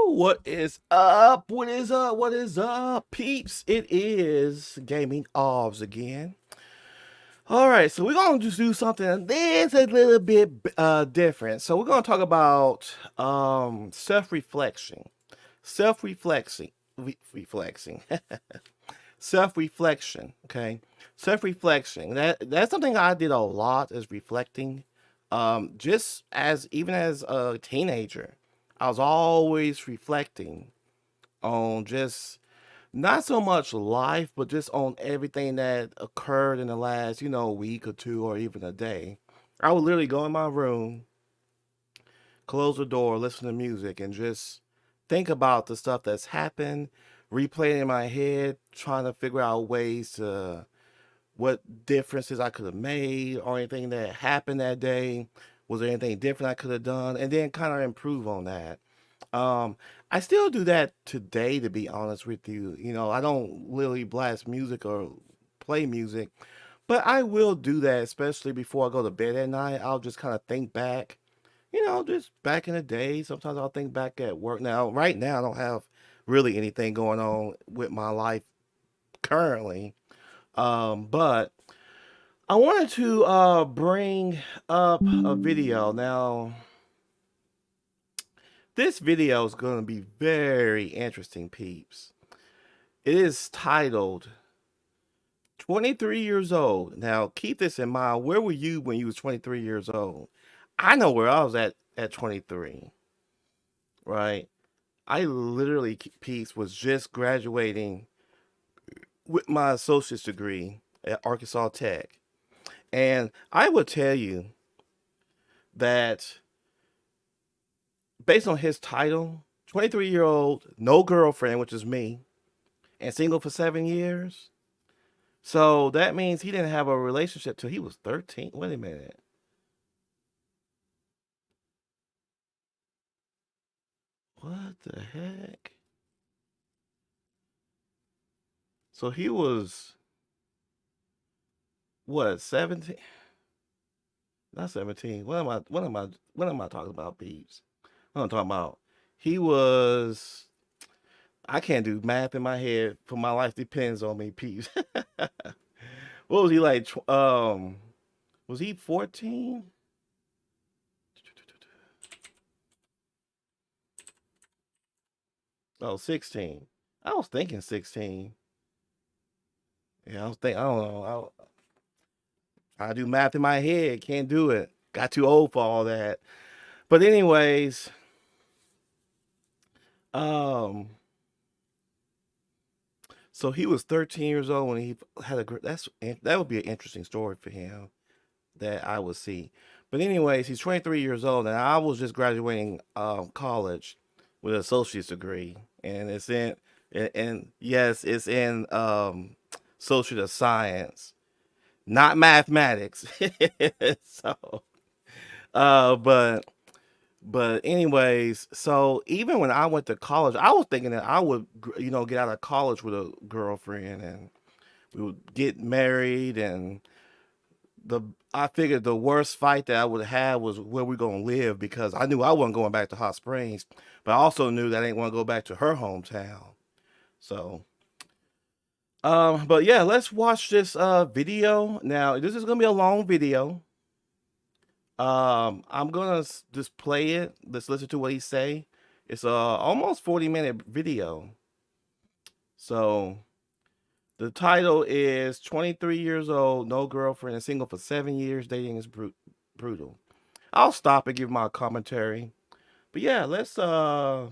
What is up? What is up? What is up, peeps? It is GamingAubs again. All right, so we're gonna just do something that's a little bit different. So we're gonna talk about self-reflection, self-reflexing, reflexing, self-reflection. Okay, self-reflection. That's something I did a lot, is reflecting. Just as even as a teenager, I was always reflecting on just not so much life, but just on everything that occurred in the last, week or two or even a day. I would literally go in my room, close the door, listen to music, and just think about the stuff that's happened, replay it in my head, trying to figure out ways to what differences I could have made or anything that happened that day. Was there anything different I could have done? And then kind of improve on that. Um, I still do that today, to be honest with you. I don't really blast music or play music, but I will do that, especially before I go to bed at night. I'll just kind of think back, just back in the day. Sometimes I'll think back at work. Now, right now, I don't have really anything going on with my life currently. But I wanted to bring up a video. Now, this video is going to be very interesting, peeps. It is titled 23 years old. Now, keep this in mind. Where were you when you was 23 years old? I know where I was at 23, right? I literally, peeps, was just graduating with my associate's degree at Arkansas Tech. And I would tell you that based on his title, 23-year-old, no girlfriend, which is me, and single for 7 years. So that means he didn't have a relationship till he was 13. Wait a minute. What the heck? So he was what, 17? Not 17. What am I talking about, peeps? What am I talking about? He was, I can't do math in my head, for my life depends on me, peeps. What was he like? Was he 14? Oh, 16. I was thinking 16. Yeah, I don't know. I do math in my head, can't do it. Got too old for all that. But anyways, um, so he was 13 years old when he had that would be an interesting story for him that I would see. But anyways, he's 23 years old, and I was just graduating college with an associate's degree, and and yes, it's in associate of science, not mathematics. So, uh, but but anyways, so even when I went to college, I was thinking that I would, get out of college with a girlfriend, and we would get married, and the I figured the worst fight that I would have was where we gonna live, because I knew I wasn't going back to Hot Springs, but I also knew that I didn't want to go back to her hometown. So, but yeah, let's watch this video. Now, this is gonna be a long video. I'm gonna just play it. Let's listen to what he say. It's a almost 40-minute video. So the title is 23 years old, no girlfriend, and single for 7 years. Dating is brutal. I'll stop and give my commentary. But yeah, let's get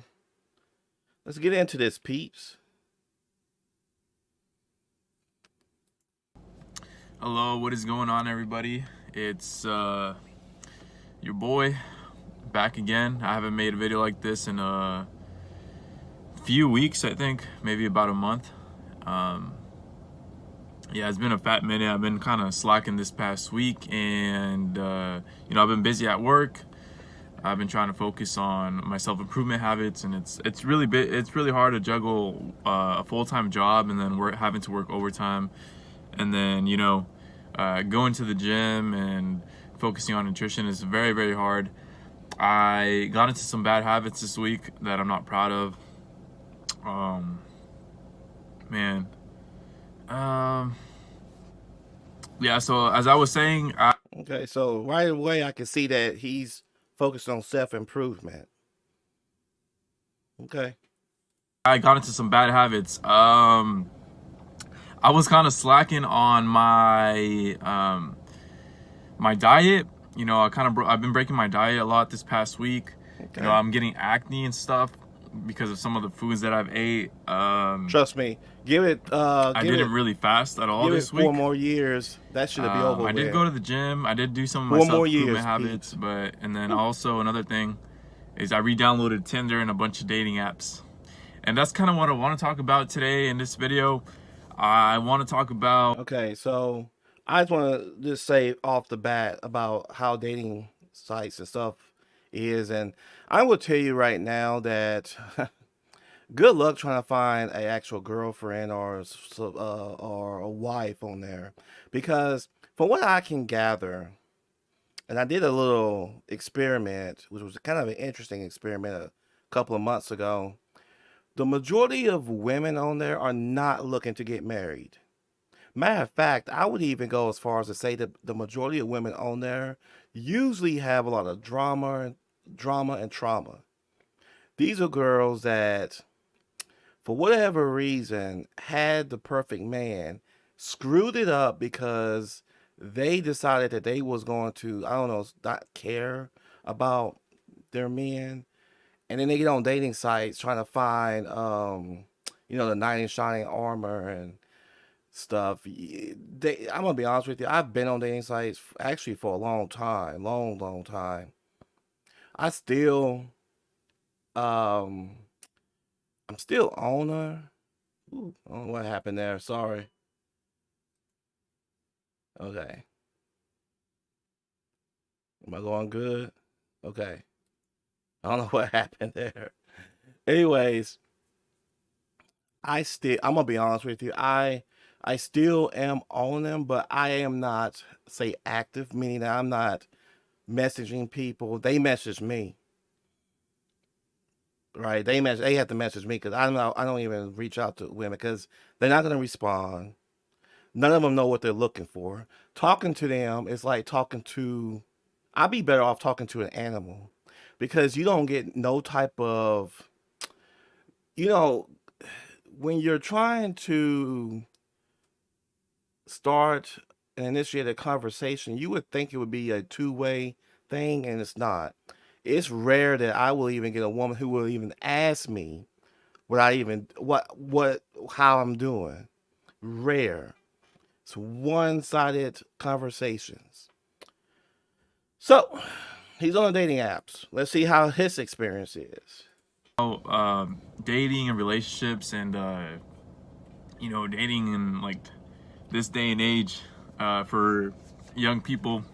into this, peeps. Hello, what is going on, everybody? It's your boy back again. I haven't made a video like this in a few weeks, I think, maybe about a month. Yeah, it's been a fat minute. I've been kind of slacking this past week, and I've been busy at work. I've been trying to focus on my self-improvement habits, and it's really hard to juggle a full-time job and then having to work overtime, and then going to the gym and focusing on nutrition is very, very hard. I got into some bad habits this week that I'm not proud of. Um, man. Um, yeah. So as I was saying, Okay, so right away I can see that he's focused on self improvement. Okay. I got into some bad habits. I was kind of slacking on my diet. You know, I've been breaking my diet a lot this past week. You know, Okay. I'm getting acne and stuff because of some of the foods that I've ate. Trust me. I didn't really fast at all Give it this 4 week. more years. That should be over I did with. go to the gym. I did do some of my 4 more self-improvement years, habits, Pete. but and then also another thing is I re-downloaded Tinder and a bunch of dating apps. And that's kind of what I want to talk about today in this video. I want to talk about Okay, so I just want to just say off the bat about how dating sites and stuff is, and I will tell you right now that good luck trying to find a actual girlfriend or a wife on there, because from what I can gather, and I did a little experiment, which was kind of an interesting experiment a couple of months ago. The majority of women on there are not looking to get married. Matter of fact, I would even go as far as to say that the majority of women on there usually have a lot of drama and trauma. These are girls that, for whatever reason, had the perfect man, screwed it up because they decided that they was going to, I don't know, not care about their men, and then they get on dating sites trying to find, the knight in shining armor and stuff. I'm gonna be honest with you. I've been on dating sites actually for a long time, long time. I still, um, I'm still on her. Ooh, I don't know what happened there. Sorry. Okay, am I going good? Okay, I don't know what happened there. Anyways, I'm gonna be honest with you. I still am on them, but I am not say active, meaning that I'm not messaging people. They message me. Right. They have to message me because I don't even reach out to women because they're not gonna respond. None of them know what they're looking for. Talking to them is like talking to I'd be better off talking to an animal because you don't get no type of you know when you're trying to start and initiate a conversation, you would think it would be a two-way thing, and it's not. It's rare that I will even get a woman who will even ask me what I even what how I'm doing. Rare. It's one-sided conversations. So he's on the dating apps. Let's see how his experience is. dating and relationships and dating in like this day and age for young people.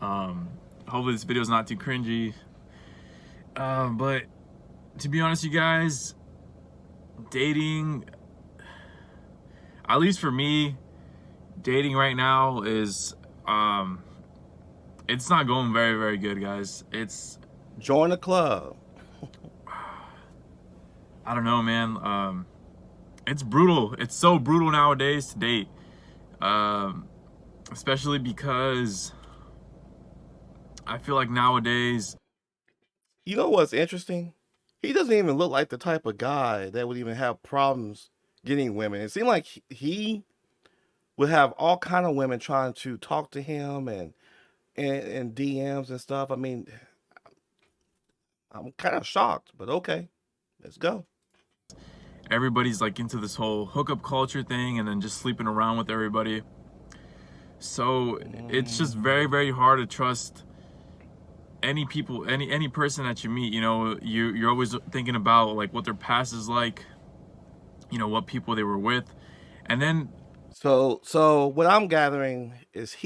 Hopefully this video is not too cringy. But to be honest, you guys, dating, at least for me, dating right now is it's not going very, very good, guys. Join the club. I don't know, man. It's brutal. It's so brutal nowadays to date. Um, Especially because I feel like nowadays You know what's interesting? He doesn't even look like the type of guy that would even have problems getting women. It seemed like he would have all kind of women trying to talk to him and DMs and stuff. I mean, I'm kind of shocked, but okay, let's go. everybody's like into this whole hookup culture thing and then just sleeping around with everybody. So it's just very, very hard to trust any people, any person that you meet. You know, you're always thinking about like what their past is like, you know, what people they were with. And then So what I'm gathering is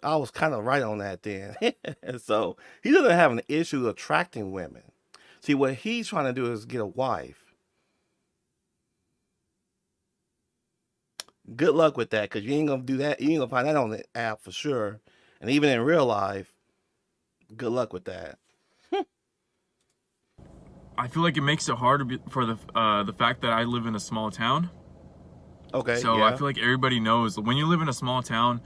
I was kind of right on that then. So he doesn't have an issue attracting women. See, what he's trying to do is get a wife. Good luck with that, because you ain't gonna do that. You ain't gonna find that on the app for sure. And even in real life, good luck with that. I feel like it makes it hard for the fact that I live in a small town. Okay, So I yeah. feel like everybody knows when you live in a small town,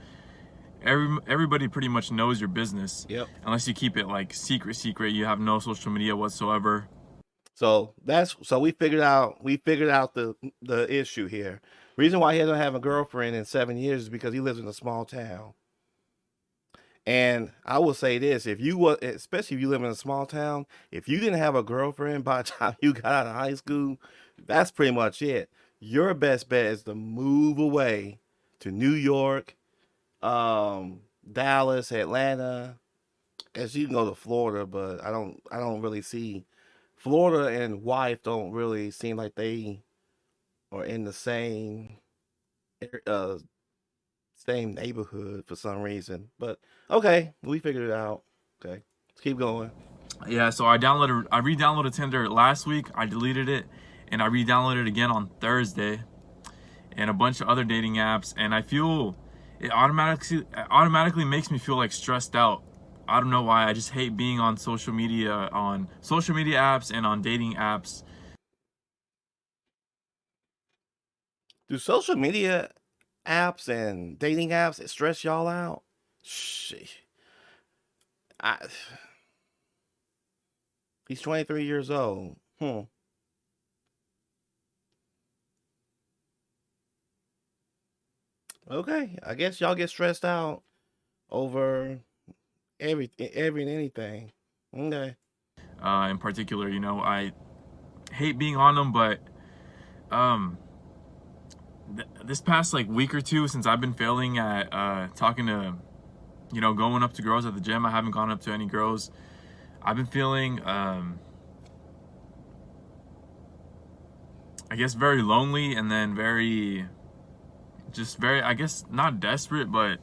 everybody pretty much knows your business, Yep. unless you keep it like secret. You have no social media whatsoever. So we figured out the issue here. Reason why he doesn't have a girlfriend in 7 years is because he lives in a small town. And I will say this: if you was, especially if you live in a small town, if you didn't have a girlfriend by the time you got out of high school, that's pretty much it. Your best bet is to move away to New York, Dallas, Atlanta. As you can go to Florida, but I don't really see Florida and wife don't really seem like they are in the uh same neighborhood for some reason. But okay, we figured it out. Okay, let's keep going. Yeah, so I re-downloaded Tinder last week. I deleted it, and I re-downloaded it again on Thursday, and a bunch of other dating apps. And I feel it automatically makes me feel like stressed out. I don't know why. I just hate being on social media apps and on dating apps. Do social media apps and dating apps stress y'all out? Shit. I, he's 23 years old. Okay, I guess y'all get stressed out over every and anything. Okay. In particular, I hate being on them, but um, this past like week or two since I've been failing at talking to, going up to girls at the gym. I haven't gone up to any girls. I've been feeling, I guess, very lonely, and then very, I guess, not desperate, but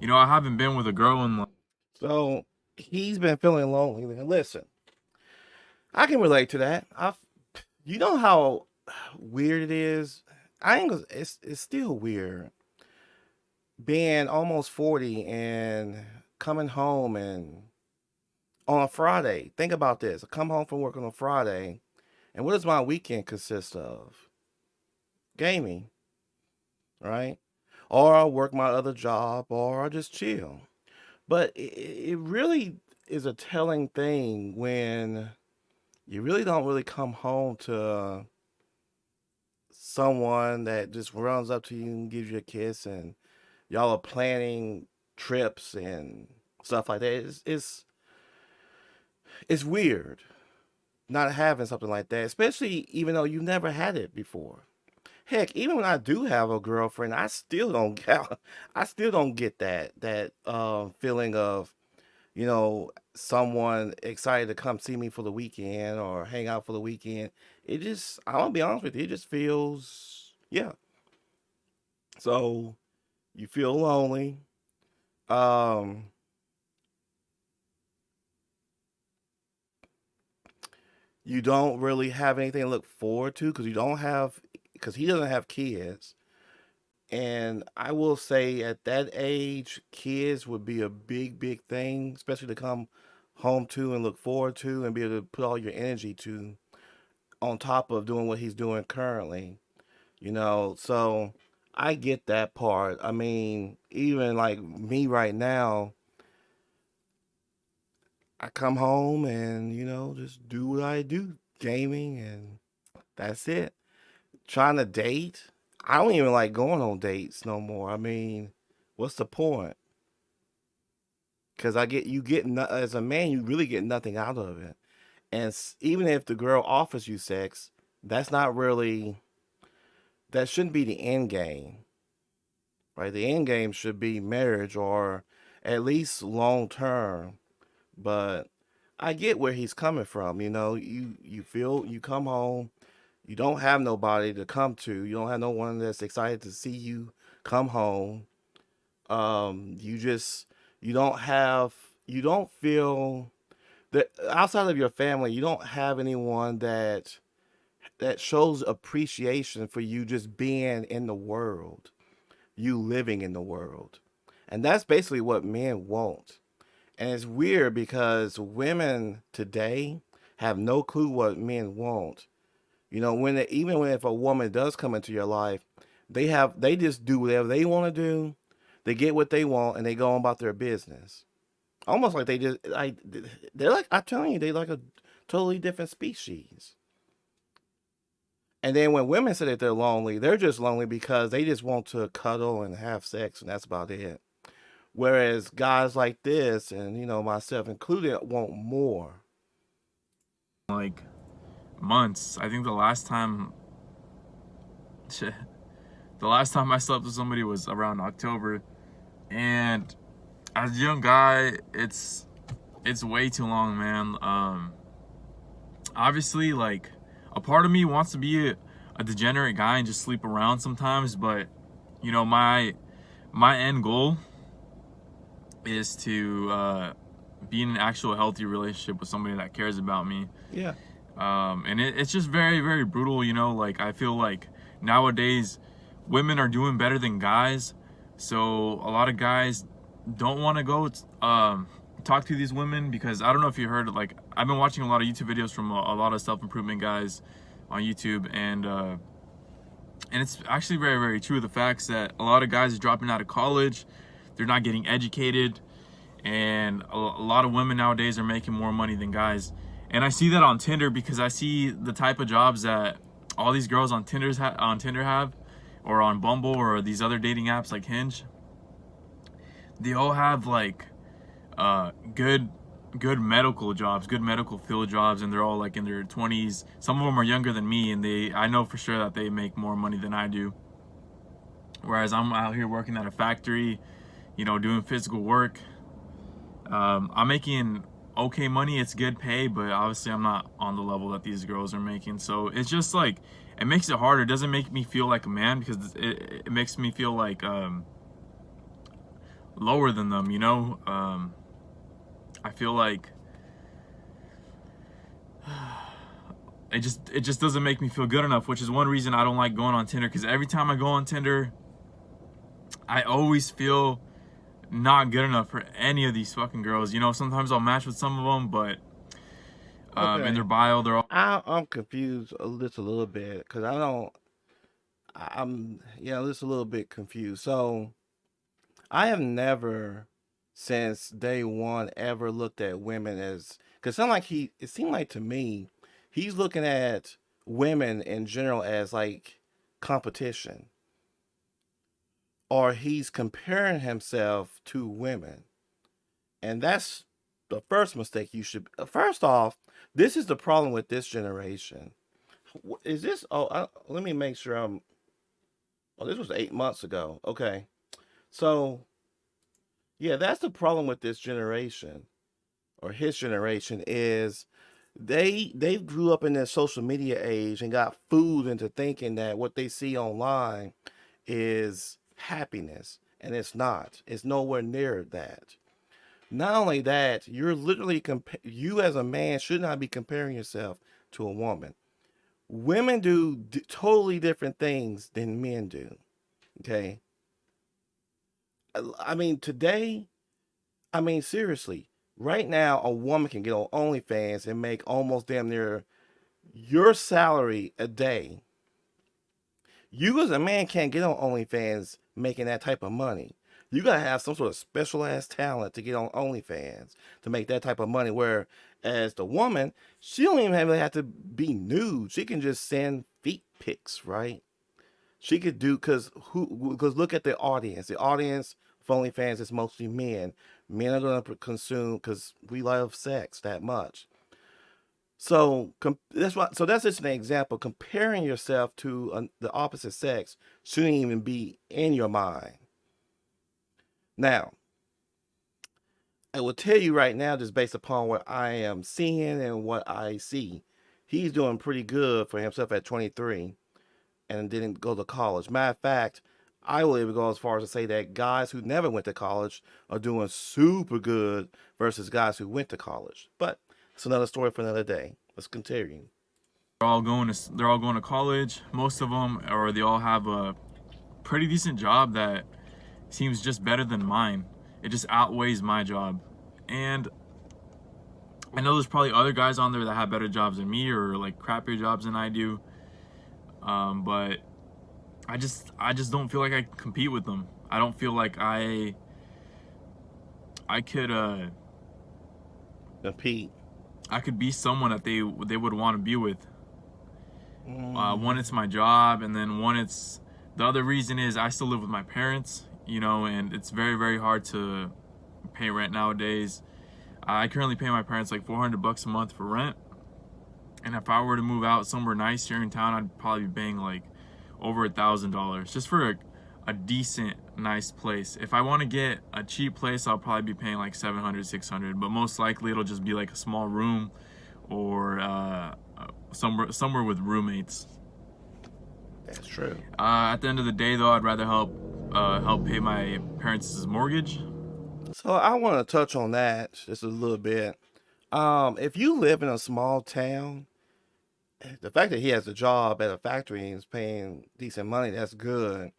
I haven't been with a girl in like, So he's been feeling lonely. Listen, I can relate to that. You know how weird it is. I ain't. It's still weird being almost 40 and coming home and on a Friday. Think about this: I come home from work on a Friday, and what does my weekend consist of? Gaming, right? Or I work my other job, or I just chill. But it really is a telling thing when you really don't really come home to someone that just runs up to you and gives you a kiss, and y'all are planning trips and stuff like that. It's weird not having something like that, especially even though you never had it before. Heck, even when I do have a girlfriend, I still don't get that feeling of someone excited to come see me for the weekend or hang out for the weekend. It just, I'm gonna be honest with you, it just feels, yeah. So you feel lonely. Um, you don't really have anything to look forward to because he doesn't have kids. And I will say at that age, kids would be a big thing, especially to come home to and look forward to and be able to put all your energy to on top of doing what he's doing currently. So I get that part. I mean, even like me right now, I come home and just do what I do, gaming, and that's it. Trying to date, I don't even like going on dates no more. I mean, what's the point? Because as a man, you really get nothing out of it. And even if the girl offers you sex, that's not really that shouldn't be the end game, right? The end game should be marriage or at least long term. But I get where he's coming from. You feel you come home, you don't have nobody to come to. You don't have no one that's excited to see you come home. You just you don't feel that outside of your family, you don't have anyone that shows appreciation for you just being in the world, you living in the world. And that's basically what men want. And it's weird because women today, have no clue what men want. You know, even when if a woman does come into your life, they just do whatever they want to do. They get what they want and they go on about their business. Almost like they're like I'm telling you, they like a totally different species. And then when women say that they're lonely, they're just lonely because they just want to cuddle and have sex, and that's about it. Whereas guys like this, and myself included, want more. Like months. I think the last time, the last time I slept with somebody was around October, and as a young guy, it's way too long, man. Obviously, like a part of me wants to be a degenerate guy and just sleep around sometimes, but my end goal is to be in an actual healthy relationship with somebody that cares about me. Yeah. And it's just very, very brutal, like I feel like nowadays women are doing better than guys. So a lot of guys don't want to go talk to these women because I don't know if you heard, like I've been watching a lot of YouTube videos from a lot of self-improvement guys on YouTube, and it's actually very, very true. The facts that a lot of guys are dropping out of college, they're not getting educated, and a lot of women nowadays are making more money than guys. And I see that on Tinder because I see the type of jobs that all these girls on Tinder have, or on Bumble or these other dating apps like Hinge. They all have like good medical jobs, good medical field jobs, and they're all like in their 20s. Some of them are younger than me, and I know for sure that they make more money than I do. Whereas I'm out here working at a factory, doing physical work. I'm making okay money, it's good pay, but obviously I'm not on the level that these girls are making. So it's just like, it makes it harder. It doesn't make me feel like a man because it makes me feel like lower than them, I feel like it just doesn't make me feel good enough, which is one reason I don't like going on Tinder, because every time I go on Tinder, I always feel not good enough for any of these fucking girls. Sometimes I'll match with some of them, but in their Okay. bio, they're all I'm confused just a little bit because I don't. I'm just a little bit confused. So I have never, since day one, ever looked at women as because it seemed like to me, he's looking at women in general as like competition, or he's comparing himself to women, and that's the first mistake you should. First off, this is the problem with this generation. Is this? Oh, let me make sure I'm. Oh, this was 8 months ago. Okay, so yeah, that's the problem with this generation or his generation is they grew up in this social media age and got fooled into thinking that what they see online is happiness, and it's not. It's nowhere near that. Not only that, you as a man should not be comparing yourself to a woman. Women do totally different things than men do. Okay, I mean today. I mean seriously. Right now, a woman can get on OnlyFans and make almost damn near your salary a day. You as a man can't get on OnlyFans making that type of money. You gotta have some sort of special ass talent to get on OnlyFans to make that type of money. Where as the woman, she don't even really have to be nude. She can just send feet pics, right? She could do because look at the audience. The audience for OnlyFans is mostly men. Men are gonna consume because we love sex that much. So that's why. So that's just an example. Comparing yourself to the opposite sex shouldn't even be in your mind. Now, I will tell you right now, just based upon what I am seeing and what I see, he's doing pretty good for himself at 23 and didn't go to college. Matter of fact, I will even go as far as to say that guys who never went to college are doing super good versus guys who went to college. But it's another story for another day. Let's continue. they're all going to college, most of them, or they all have a pretty decent job that seems just better than mine. It just outweighs my job. And I know there's probably other guys on there that have better jobs than me or like crappier jobs than I do. But I just don't feel like I compete with them. I don't feel like I could Compete. I could be someone that they would want to be with. One, it's Mm, my job, and then one, it's the other reason is I still live with my parents, you know, and it's very very hard to pay rent nowadays. I currently pay my parents like $400 a month for rent, and if I were to move out somewhere nice here in town, I'd probably be paying like over $1,000 just for a decent, nice place. If I want to get a cheap place, I'll probably be paying like 700, 600, but most likely it'll just be like a small room or somewhere with roommates. that's true. At the end of the day, though, I'd rather help pay my parents' mortgage. So I want to touch on that just a little bit. If you live in a small town, the fact that he has a job at a factory and is paying decent money, that's good.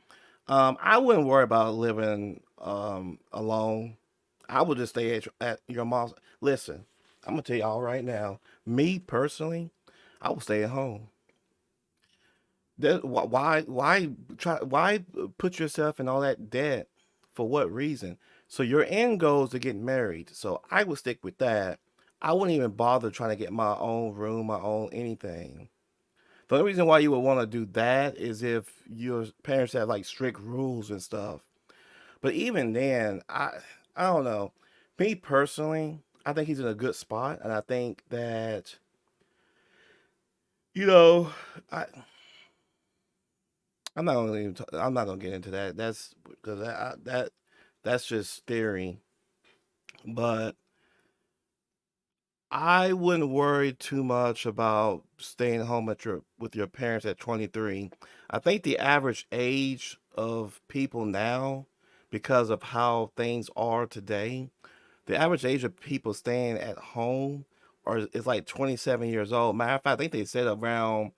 I wouldn't worry about living alone. I would just stay at your mom's. Listen, I'm gonna tell y'all right now. Me personally, I will stay at home. Why put yourself in all that debt? For what reason? So your end goal is to get married. So I would stick with that. I wouldn't even bother trying to get my own room, my own anything. The only reason why you would want to do that is if your parents have like strict rules and stuff. But even then, I don't know. Me personally, I think he's in a good spot, and I think that you know, I I'm not gonna get into that. That's because that's just theory. But I wouldn't worry too much about staying home at your with your parents at 23. I think the average age of people now, because of how things are today, the average age of people staying at home is like 27 years old. Matter of fact, I think they said around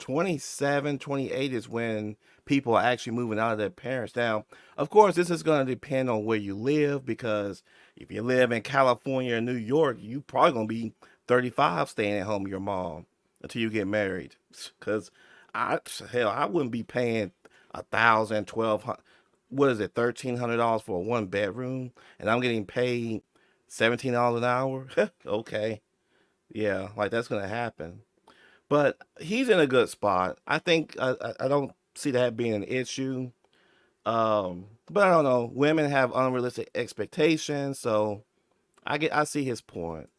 27, 28 is when people are actually moving out of their parents. Now, of course, this is going to depend on where you live because if you live in California or New York, you probably going to be 35 staying at home with your mom until you get married. Because I, hell, I wouldn't be paying 1,000, 1,200, what is it, $1,300 for a one bedroom, and I'm getting paid $17 an hour. Okay, yeah, like that's gonna happen. But he's in a good spot. I think I don't see that being an issue. But I don't know. Women have unrealistic expectations, so I see his point.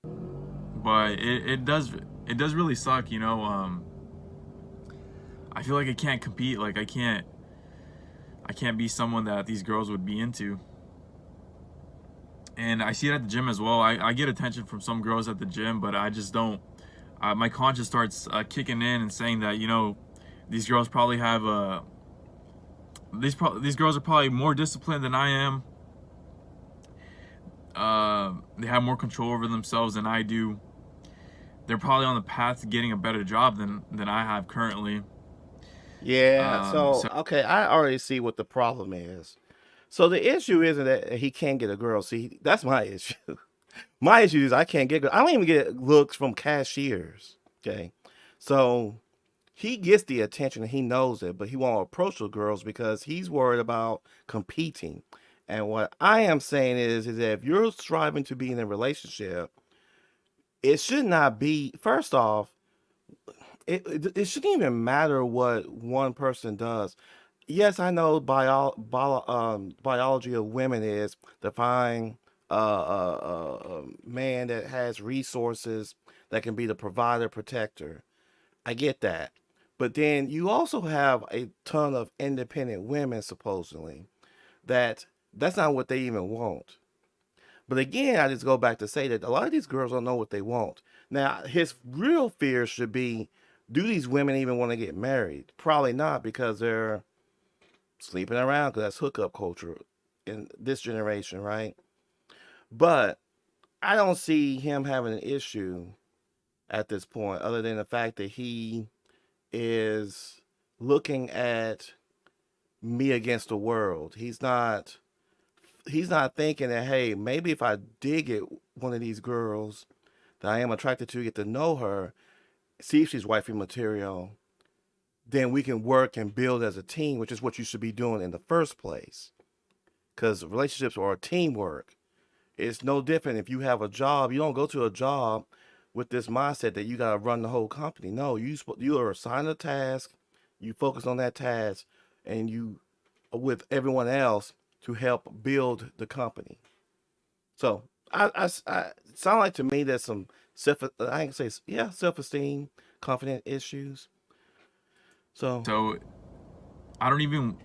But it does really suck, you know. I feel like I can't compete. Like I can't be someone that these girls would be into. And I see it at the gym as well. I get attention from some girls at the gym, but I just don't. My conscience starts kicking in and saying that, you know, these girls probably have these girls are probably more disciplined than I am. They have more control over themselves than I do. They're probably on the path to getting a better job than I have currently. Yeah. So So okay, I already see what the problem is. So the issue isn't that he can't get a girl. See, that's my issue. My issue is I can't get. I don't even get looks from cashiers. Okay, so he gets the attention and he knows it, but he won't approach the girls because he's worried about competing. And what I am saying is that if you're striving to be in a relationship, it should not be. First off, it shouldn't even matter what one person does. Yes, I know biology of women is to find a man that has resources that can be the provider protector. I get that. But then you also have a ton of independent women supposedly that's not what they even want. But again, I just go back to say that a lot of these girls don't know what they want. Now, his real fear should be, do these women even want to get married? Probably not because they're sleeping around because that's hookup culture in this generation, right? But I don't see him having an issue at this point other than the fact that he is looking at me against the world. He's not thinking that hey, maybe if I did get one of these girls, that I am attracted to, get to know her, see if she's wifey material, then we can work and build as a team, which is what you should be doing in the first place. Because relationships are teamwork. It's no different if you have a job. You don't go to a job with this mindset that you got to run the whole company. No, you are assigned a task, you focus on that task, and you with everyone else to help build the company. So I sound like to me there's some I can say yeah, self esteem, confident issues. So So I don't even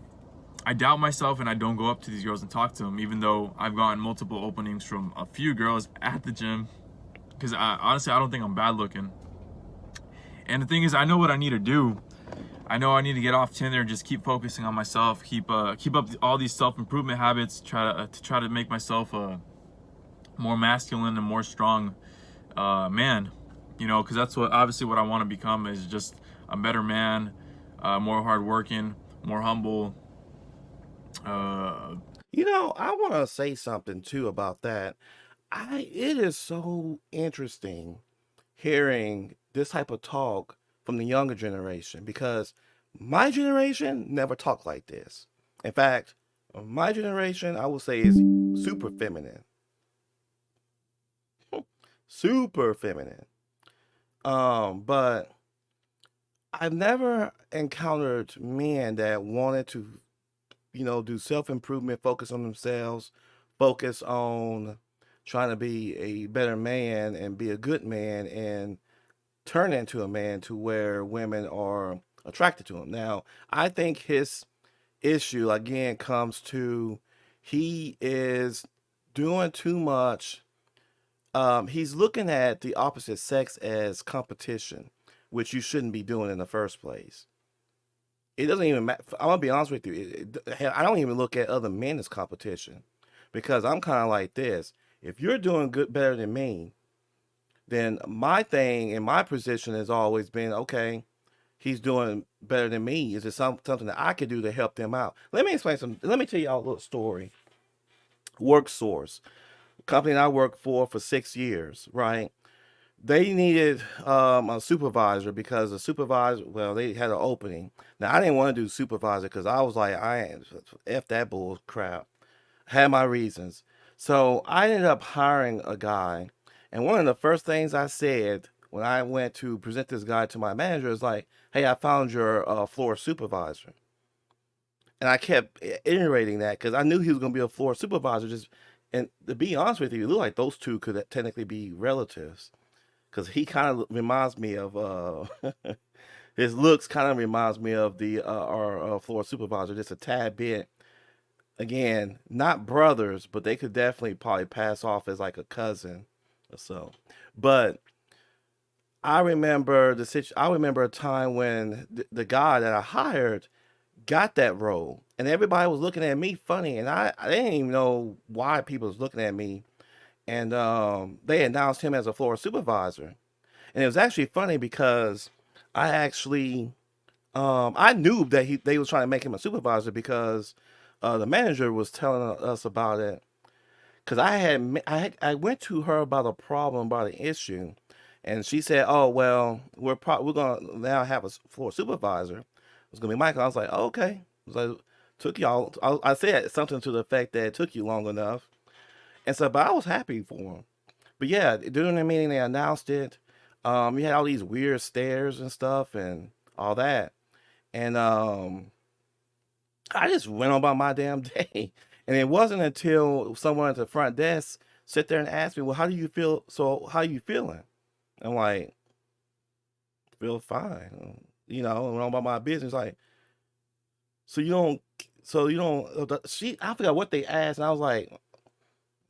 I doubt myself and I don't go up to these girls and talk to them, even though I've gotten multiple openings from a few girls at the gym. Because honestly, I don't think I'm bad looking. And the thing is, I know what I need to do. I know I need to get off Tinder and just keep focusing on myself, keep up all these self improvement habits, try to make myself a more masculine and more strong man. You know, because that's what obviously what I want to become is just a better man, more hardworking, more humble. Uh, I want to say something too about that. It is so interesting hearing this type of talk from the younger generation because my generation never talked like this. In fact, my generation, I would say, is super feminine. Super feminine. But I've never encountered men that wanted to, do self improvement, focus on themselves, focus on trying to be a better man and be a good man and turn into a man to where women are attracted to him. Now, I think his issue again comes to he is doing too much. He's looking at the opposite sex as competition, which you shouldn't be doing in the first place. It doesn't even matter. I'm gonna be honest with you. Hell, I don't even look at other men as competition because I'm kind of like this. If you're doing good, better than me, then my thing and my position has always been okay. He's doing better than me. Is there something that I could do to help them out? Let me explain some. Let me tell y'all a little story. Work Source, company that I worked for 6 years, right? They needed a supervisor because the supervisor, well, they had an opening. Now I didn't want to do supervisor because I was like, I ain't f that bull crap. Had my reasons. So I ended up hiring a guy, and one of the first things I said when I went to present this guy to my manager is like, "Hey, I found your floor supervisor," and I kept iterating that because I knew he was going to be a floor supervisor. And to be honest with you, it looked like those two could technically be relatives because he kind of reminds me of his looks kind of reminds me of the our floor supervisor just a tad bit. Again, not brothers, but they could definitely probably pass off as like a cousin or so. But I remember a time when the guy that I hired got that role, and everybody was looking at me funny, and I didn't even know why people was looking at me. And they announced him as a floor supervisor, and it was actually funny because I actually I knew that they was trying to make him a supervisor because the manager was telling us about it. Because I went to her about a problem, about an issue, and she said, "Oh well, we're gonna now have a floor supervisor. It's gonna be Michael." I was like, oh, "Okay." I was like, "Took y'all." I said something to the effect that it took you long enough, and so, but I was happy for him. But yeah, during the meeting they announced it. You had all these weird stares and stuff and all that, and I just went on by my damn day. And it wasn't until someone at the front desk sit there and asked me, "Well, how do you feel? So, how you feeling?" I'm like, "Feel fine." Went on by my business. Like, so you don't, she, I forgot what they asked. And I was like,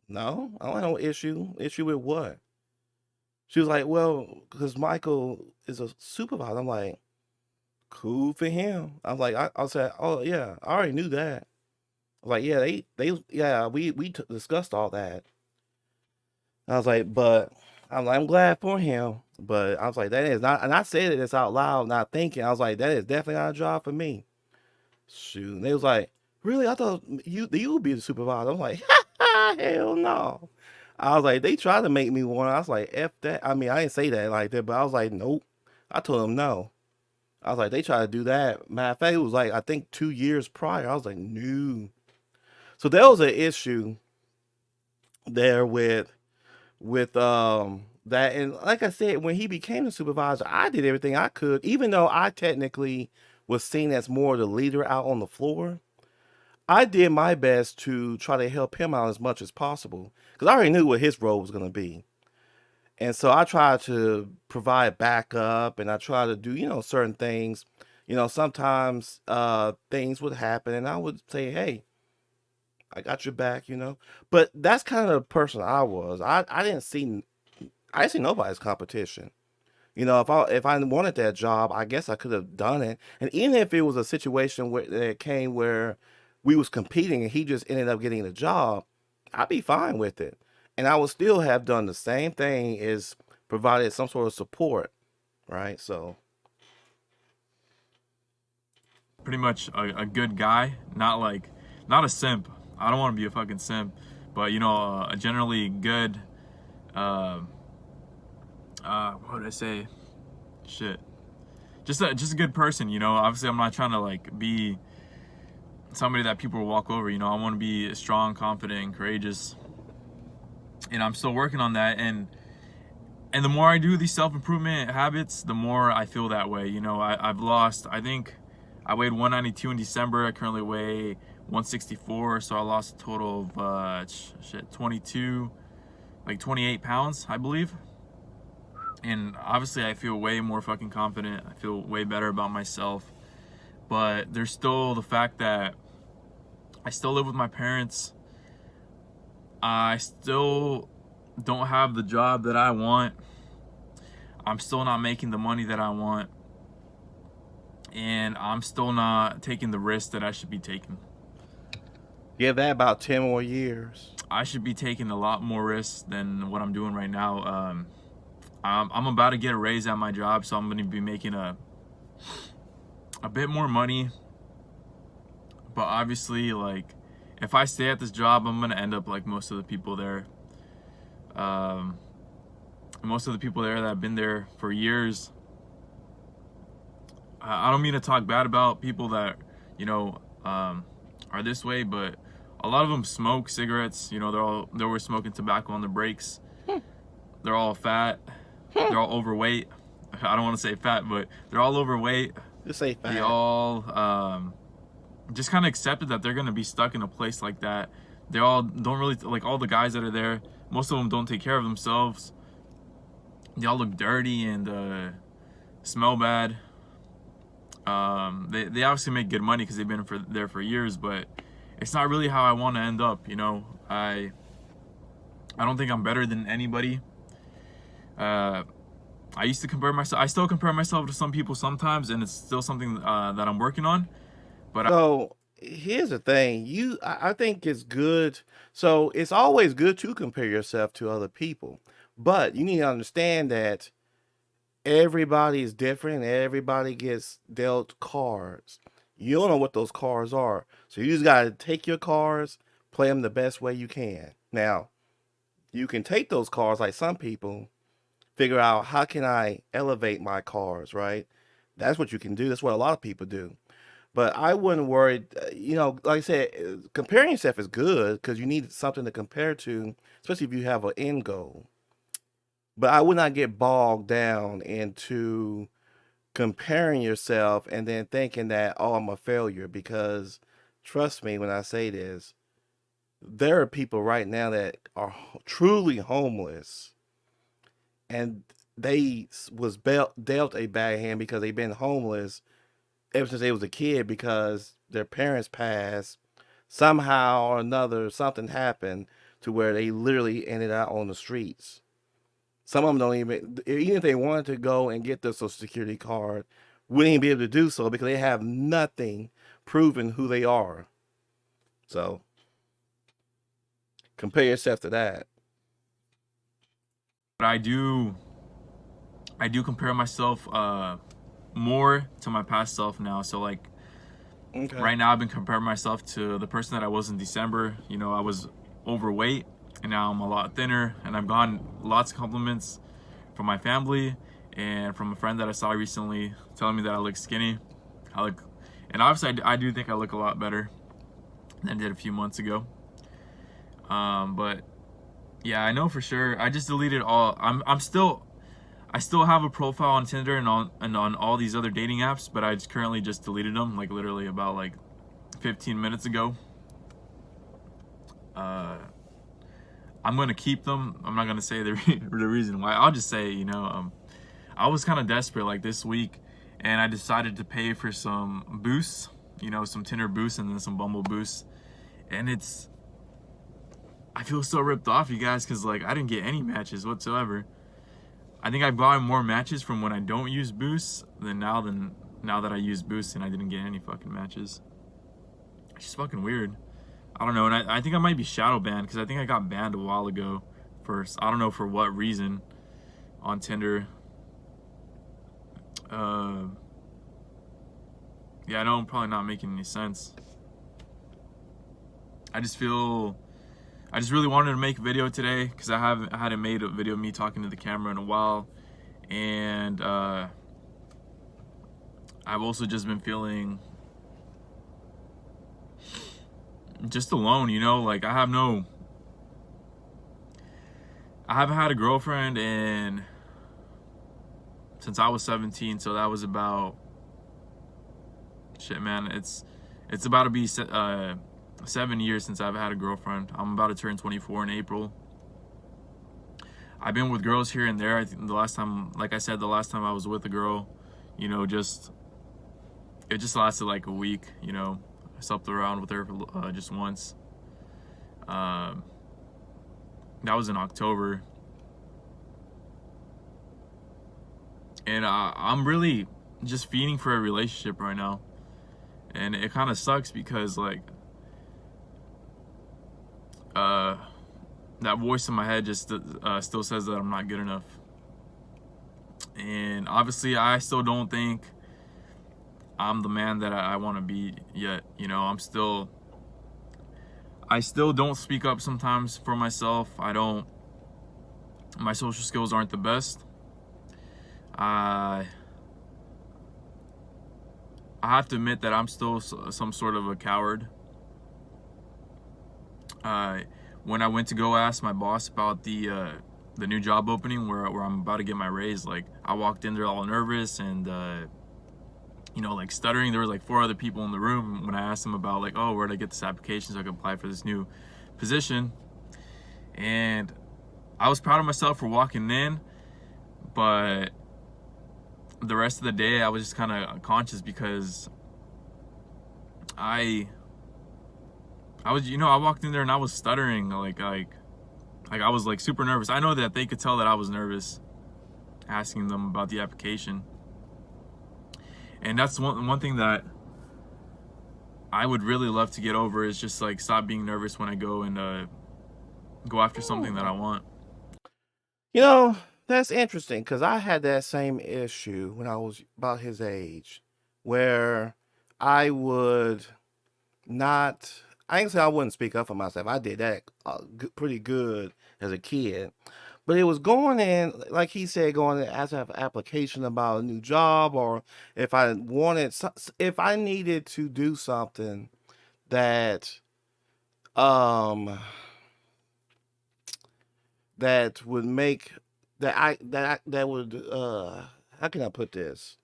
"No, I don't have no issue. Issue with what?" She was like, "Well, because Michael is a supervisor." I'm like, "Cool for him." I was like, I said, "Oh, yeah, I already knew that." I was like, "Yeah, yeah, we discussed all that." I was like, but I'm glad for him. But I was like, that is not, and I said this out loud, not thinking. I was like, that is definitely not a job for me. Shoot. And they was like, really? I thought you would be the supervisor. I'm like, hell no. I was like, they tried to make me one. I was like, F that. I mean, I didn't say that like that, but I was like, nope. I told them no. I was like, they tried to do that. Matter of fact, it was like, I think 2 years prior. I was like, no. So there was an issue there with that. And like I said, when he became the supervisor, I did everything I could, even though I technically was seen as more the leader out on the floor. I did my best to try to help him out as much as possible because I already knew what his role was going to be. And so I tried to provide backup and I tried to do, certain things. Sometimes things would happen and I would say, hey, I got your back. But that's kind of the person I was. I didn't see nobody's competition. If I wanted that job, I guess I could have done it. And even if it was a situation where that came where we was competing and he just ended up getting the job, I'd be fine with it. And I would still have done the same thing as provided some sort of support, right? So, Pretty much a good guy, not like, not a simp. I don't want to be a fucking simp, but you know, a generally good. Uh, what did I say? Shit. Just a good person. You know, obviously I'm not trying to like be somebody that people will walk over. You know, I want to be strong, confident, and courageous, and I'm still working on that. And the more I do these self-improvement habits, the more I feel that way. You know, I've lost, I think I weighed 192 in December. I currently weigh 164, so I lost a total of 22, like 28 pounds, I believe. And obviously I feel way more fucking confident. I feel way better about myself. But there's still the fact that I still live with my parents. I still don't have the job that I want. I'm still not making the money that I want. And I'm still not taking the risks that I should be taking. give that about 10 more years. I should be taking a lot more risks than what I'm doing right now. I'm about to get a raise at my job, so I'm going to be making a bit more money. But obviously, like, if I stay at this job, I'm going to end up like most of the people there. Um, Most of the people there that have been there for years. I don't mean to talk bad about people that, you know, are this way, but a lot of them smoke cigarettes. You know, they're always smoking tobacco on the breaks. They're all fat. They're all overweight. I don't want to say fat, but they're all overweight. Just say They fat. all just kind of accepted that they're gonna be stuck in a place like that. They all don't really like, all the guys that are there. Most of them don't take care of themselves. They all look dirty and smell bad. They obviously make good money because they've been there for years, but it's not really how I want to end up. You know, I don't think I'm better than anybody. I used to compare myself. I still compare myself to some people sometimes, and it's still something that I'm working on. But So here's the thing. I think it's good. So it's always good to compare yourself to other people, but you need to understand that everybody is different. Everybody gets dealt cards. You don't know what those cards are, so you just gotta take your cards, play them the best way you can. Now you can take those cards like some people. Figure out how can I elevate my cards, right? That's what you can do. That's what a lot of people do. But I wouldn't worry. Like I said, comparing yourself is good because you need something to compare to, especially if you have an end goal. But I would not get bogged down into comparing yourself and then thinking that, oh, I'm a failure. Because trust me when I say this, there are people right now that are truly homeless and they was dealt a bad hand because they've been homeless ever since they was a kid because their parents passed. Somehow or another, something happened to where they literally ended up on the streets. Some of them don't even if they wanted to go and get their social security card, wouldn't even be able to do so because they have nothing proving who they are. So compare yourself to that. I do compare myself more to my past self now. So like Okay. right now, I've been comparing myself to the person that I was in December. You know, I was overweight and now I'm a lot thinner, and I've gotten lots of compliments from my family and from a friend that I saw recently telling me that I look skinny. I look, and obviously I do think I look a lot better than I did a few months ago. But yeah, I know for sure. I just deleted all. I still have a profile on Tinder and on all these other dating apps, but I just currently just deleted them like literally about like 15 minutes ago. Uh, I'm gonna keep them. I'm not gonna say the reason why. I'll just say, I was kind of desperate like this week, and I decided to pay for some boosts, some Tinder boosts and then some Bumble boosts, and I feel so ripped off, you guys, because like I didn't get any matches whatsoever. I think I've gotten more matches from when I don't use boosts than now that I use boosts and I didn't get any fucking matches. It's just fucking weird. I don't know, and I think I might be shadow banned because I think I got banned a while ago for I don't know for what reason on Tinder. Uh, yeah, I know I'm probably not making any sense. I just feel I just really wanted to make a video today because I hadn't made a video of me talking to the camera in a while, and I've also just been feeling just alone, like I haven't had a girlfriend and since I was 17, so that was about shit, man. It's about to be 7 years since I've had a girlfriend. I'm about to turn 24 in April. I've been with girls here and there. I think the last time, like I said, the last time I was with a girl, just it just lasted like a week. I slept around with her for, just once. Um, that was in October, and I'm really just feeding for a relationship right now, and it kind of sucks because like uh, that voice in my head just still says that I'm not good enough, and obviously I still don't think I'm the man that I want to be yet. I still don't speak up sometimes for myself. My social skills aren't the best. I have to admit that I'm still some sort of a coward. When I went to go ask my boss about the new job opening where I'm about to get my raise, like I walked in there all nervous and like stuttering. There was like 4 other people in the room when I asked them about like, oh, where'd I get this application so I could apply for this new position. And I was proud of myself for walking in, but the rest of the day I was just kind of conscious because I walked in there and I was stuttering like I was like super nervous. I know that they could tell that I was nervous asking them about the application. And that's one thing that I would really love to get over is just like stop being nervous when I go and go after something that I want. You know, that's interesting because I had that same issue when I was about his age, where I would not, I ain't say I wouldn't speak up for myself. I did that pretty good as a kid. But it was going in, like he said, going in as an application about a new job, or if I wanted, if I needed to do something that, um, that would make that would how can I put this?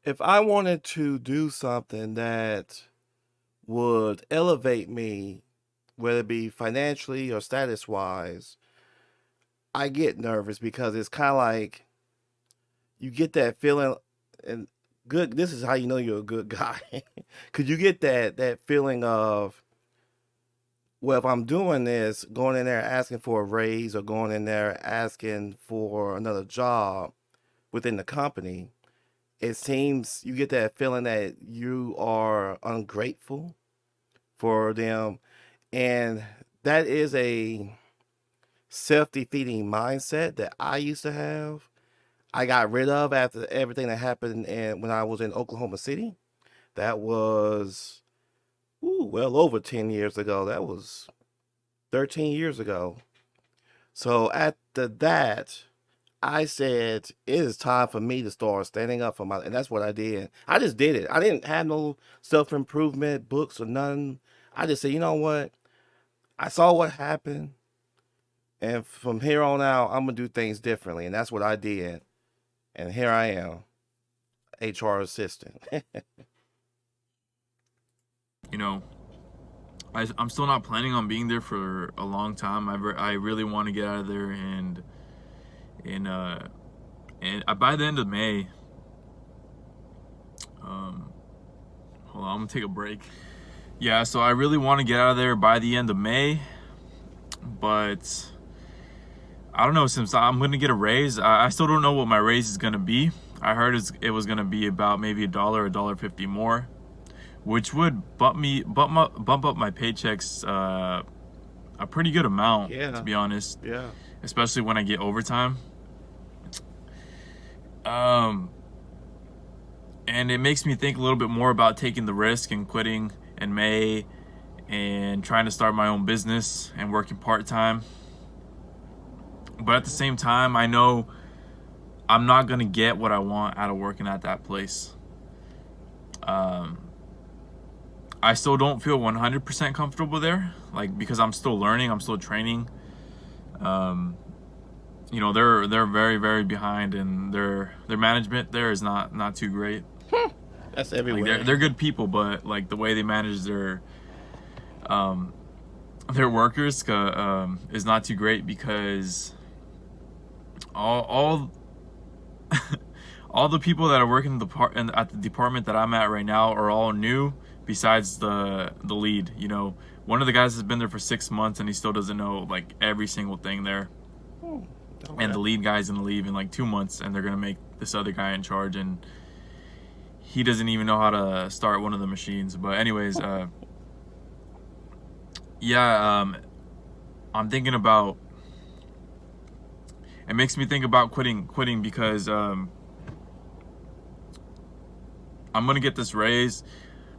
If I wanted to do something that would elevate me, whether it be financially or status wise, I get nervous because it's kind of like you get that feeling and good this is how you know you're a good guy. Cuz you get that feeling of, well, if I'm doing this, going in there asking for a raise or going in there asking for another job within the company, it seems you get that feeling that you are ungrateful for them. And that is a self defeating mindset that I used to have. I got rid of after everything that happened when I was in Oklahoma City. That was well over 10 years ago. That was 13 years ago. So after that, I said it is time for me to start standing up for my, and that's what I did. I just did it. I didn't have no self improvement books or nothing. I just said, you know what? I saw what happened, and from here on out, I'm gonna do things differently, and that's what I did. And here I am, HR assistant. You know, I'm still not planning on being there for a long time. I really want to get out of there, and by the end of May, um, hold on, I'm gonna take a break. Yeah, so I really want to get out of there by the end of May, but I don't know. Since I'm gonna get a raise, I still don't know what my raise is gonna be. I heard it was gonna be about maybe a dollar 50 more, which would bump up my paychecks a pretty good amount, to Yeah, be honest, yeah. especially when I get overtime. Um, and it makes me think a little bit more about taking the risk and quitting in May and trying to start my own business and working part time. But at the same time, I know I'm not gonna get what I want out of working at that place. Um, I still don't feel 100% comfortable there, like because I'm still learning, I'm still training. Um, you know, they're very behind, and their management there is not too great. That's Like everywhere. they're good people, but like the way they manage um, their workers is not too great because all all the people that are working at the department that I'm at right now are all new. Besides the lead, you know, one of the guys has been there for 6 months and he still doesn't know like every single thing there. Hmm, And okay. the lead guy's gonna leave in like 2 months, and they're gonna make this other guy in charge, and he doesn't even know how to start one of the machines. But anyways, yeah, I'm thinking about. It makes me think about quitting because I'm gonna get this raise.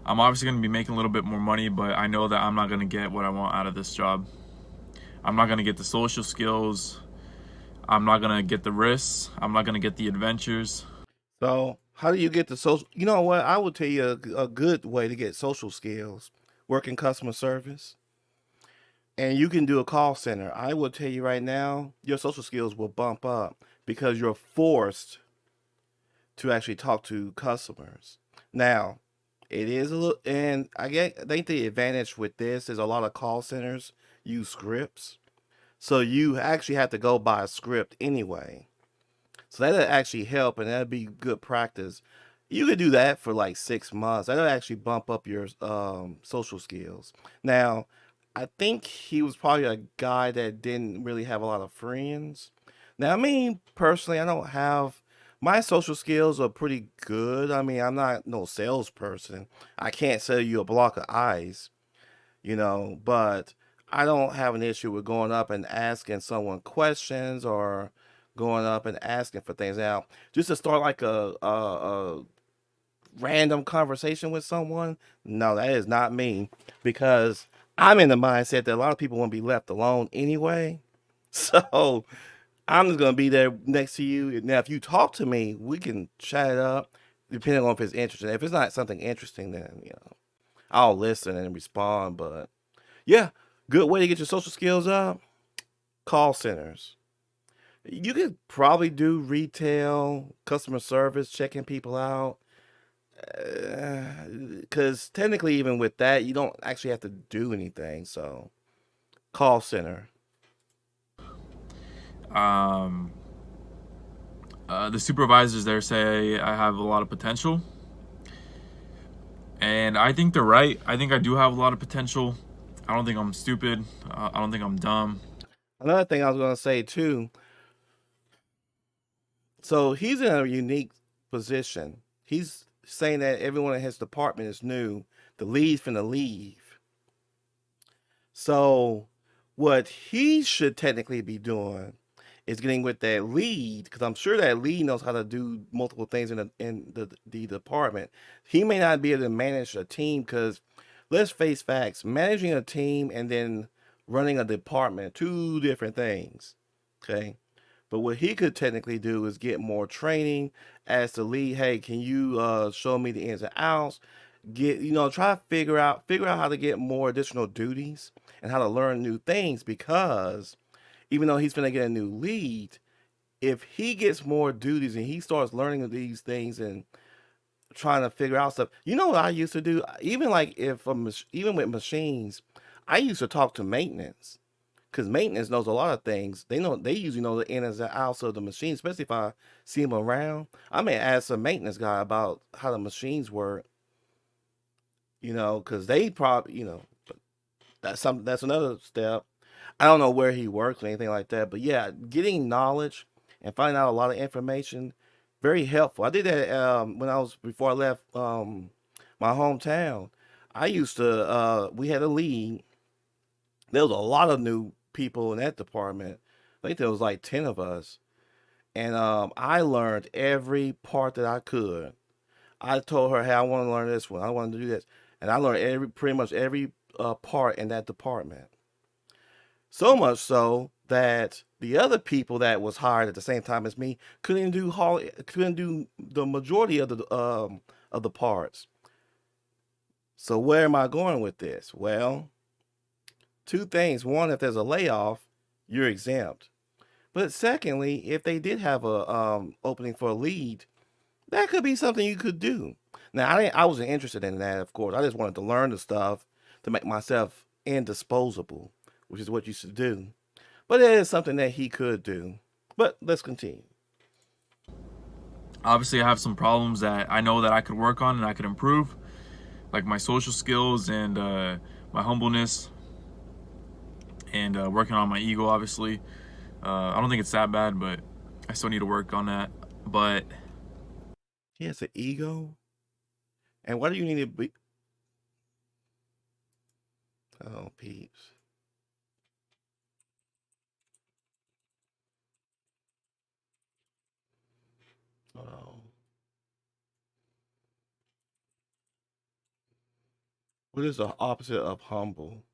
I'm obviously gonna be making a little bit more money, but I know that I'm not gonna get what I want out of this job. I'm not gonna get the social skills. I'm not gonna get the risks. I'm not gonna get the adventures. So, how do you get the social? You know what? I would tell you a good way to get social skills: working customer service, and you can do a call center. I will tell you right now, your social skills will bump up because you're forced to actually talk to customers. Now, it is a little, and I think the advantage with this is a lot of call centers use scripts, so you actually have to go by a script anyway. So that'll actually help, and that'll be good practice. You could do that for like 6 months. That'll actually bump up your social skills. Now, I think he was probably a guy that didn't really have a lot of friends. Now, I mean, personally, I don't have my social skills are pretty good. I mean, I'm not no salesperson. I can't sell you a block of ice, but I don't have an issue with going up and asking someone questions or going up and asking for things. Now, just to start like a random conversation with someone, no, that is not me because I'm in the mindset that a lot of people want to be left alone anyway. So I'm just gonna be there next to you. Now, if you talk to me, we can chat it up, depending on if it's interesting. If it's not something interesting, then I'll listen and respond. But yeah, good way to get your social skills up. Call centers. You could probably do retail, customer service, checking people out. Because technically, even with that, you don't actually have to do anything. So, call center. Um, the supervisors there say I have a lot of potential, and I think they're right. I think I do have a lot of potential. I don't think I'm stupid. I don't think I'm dumb. Another thing I was going to say too. So, he's in a unique position. He's saying that everyone in his department is new. The lead's finna leave. So, what he should technically be doing is getting with that lead because I'm sure that lead knows how to do multiple things in the department. He may not be able to manage a team because let's face facts, managing a team and then running a department, two different things. Okay. But what he could technically do is get more training as the lead. Hey, can you show me the ins and outs? Get try to figure out how to get more additional duties and how to learn new things because even though he's gonna get a new lead, if he gets more duties and he starts learning these things and trying to figure out stuff, you know what I used to do? Even like if even with machines, I used to talk to maintenance because maintenance knows a lot of things. They usually know the ins and outs of the machine, especially if I see them around. I may ask a maintenance guy about how the machines work, because they probably, that's another step. I don't know where he works or anything like that, but yeah, getting knowledge and finding out a lot of information, very helpful. I did that when I was before I left my hometown. I used to we had a lead. There was a lot of new people in that department. I think there was like 10 of us, and I learned every part that I could. I told her, "Hey, I want to learn this one. I want to do this," and I learned pretty much every part in that department. So much so that the other people that was hired at the same time as me couldn't do the majority of the parts. So where am I going with this? Well, two things. One, if there's a layoff, you're exempt. But secondly, if they did have a opening for a lead, that could be something you could do. Now, I wasn't interested in that, of course. I just wanted to learn the stuff to make myself indisposable, which is what you should do. But it is something that he could do. But let's continue. Obviously, I have some problems that I know that I could work on and I could improve, like my social skills and my humbleness and working on my ego. Obviously, I don't think it's that bad, but I still need to work on that. But He has an ego. And why do you need to be? Oh, peeps. Oh, what is the opposite of humble?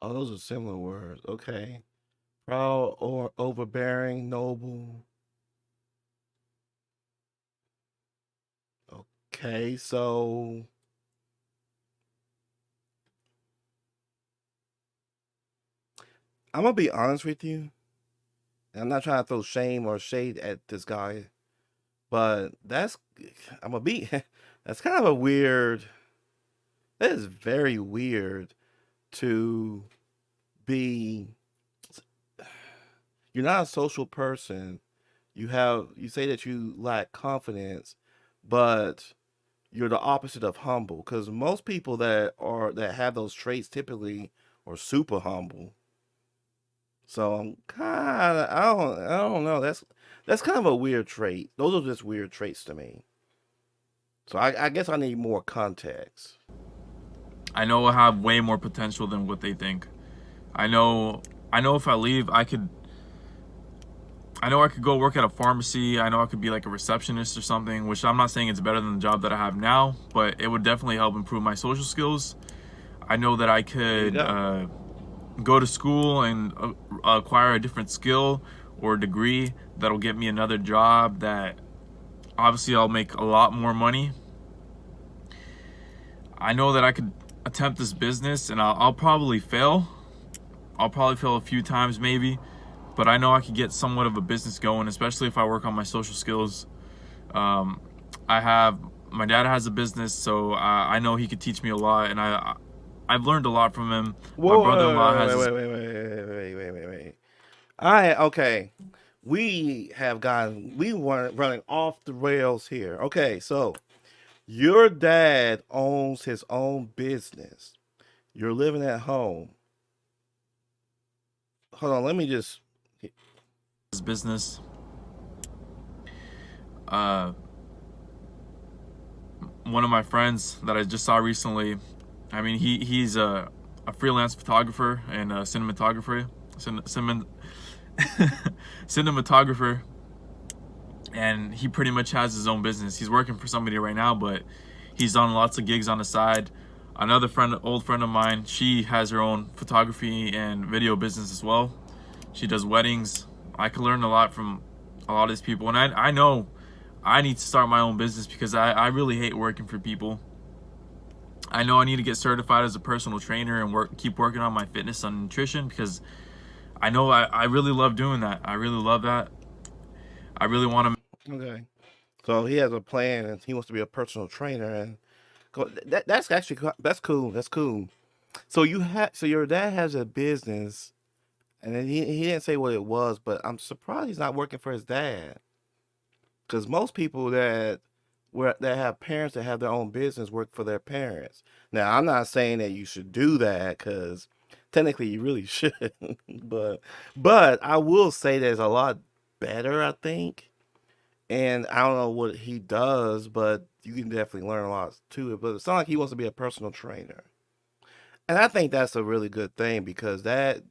Oh, those are similar words. Okay. Proud or overbearing, noble. Okay, so I'm gonna be honest with you. I'm not trying to throw shame or shade at this guy, but I'm gonna be that's kind of a weird. That is very weird to be. You're not a social person. You say that you lack confidence, but you're the opposite of humble. Because most people that have those traits typically are super humble. So I'm kind of I don't know. That's kind of a weird trait. Those are just weird traits to me. So I guess I need more context. I know I have way more potential than what they think. I know I know if I leave, I know I could go work at a pharmacy. I know I could be like a receptionist or something, which I'm not saying it's better than the job that I have now, but it would definitely help improve my social skills. I know that I There you could go. go to school and acquire a different skill or degree that'll get me another job that obviously I'll make a lot more money. I know that I could attempt this business and I'll probably fail. I'll probably fail a few times maybe, but I know I could get somewhat of a business going, especially if I work on my social skills. Um, I have my dad has a business, so I know he could teach me a lot, and I've learned a lot from him. My brother-in-law has his. Wait. I okay. We weren't running off the rails here. Okay, so your dad owns his own business. You're living at home. Hold on, let me just business. Uh, One of my friends that I just saw recently, I mean, he's a freelance photographer and a cinematographer, cinematographer, and he pretty much has his own business. He's working for somebody right now, but he's done lots of gigs on the side. Another friend, old friend of mine, she has her own photography and video business as well. She does weddings. I could learn a lot from a lot of these people, and I know I need to start my own business because I really hate working for people. I know I need to get certified as a personal trainer and keep working on my fitness and nutrition because I know I really love doing that. I really love that. I really want to. Okay. So he has a plan, and he wants to be a personal trainer, and that's actually that's cool. That's cool. So your dad has a business, and then he didn't say what it was, but I'm surprised he's not working for his dad. Because most people that have parents that have their own business work for their parents. Now, I'm not saying that you should do that because technically you really should, but I will say there's a lot better, I think. And I don't know what he does, but you can definitely learn a lot too. But it sounds like he wants to be a personal trainer, and I think that's a really good thing because that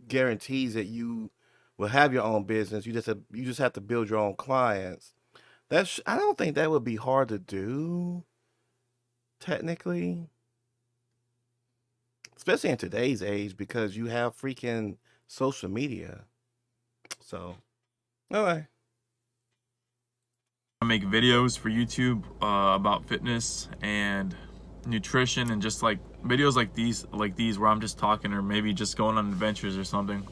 guarantees that you will have your own business. You just have to build your own clients. I don't think that would be hard to do, technically, especially in today's age because you have freaking social media. So, okay. Make videos for YouTube about fitness and nutrition and just like videos like these where I'm just talking or maybe just going on adventures or something.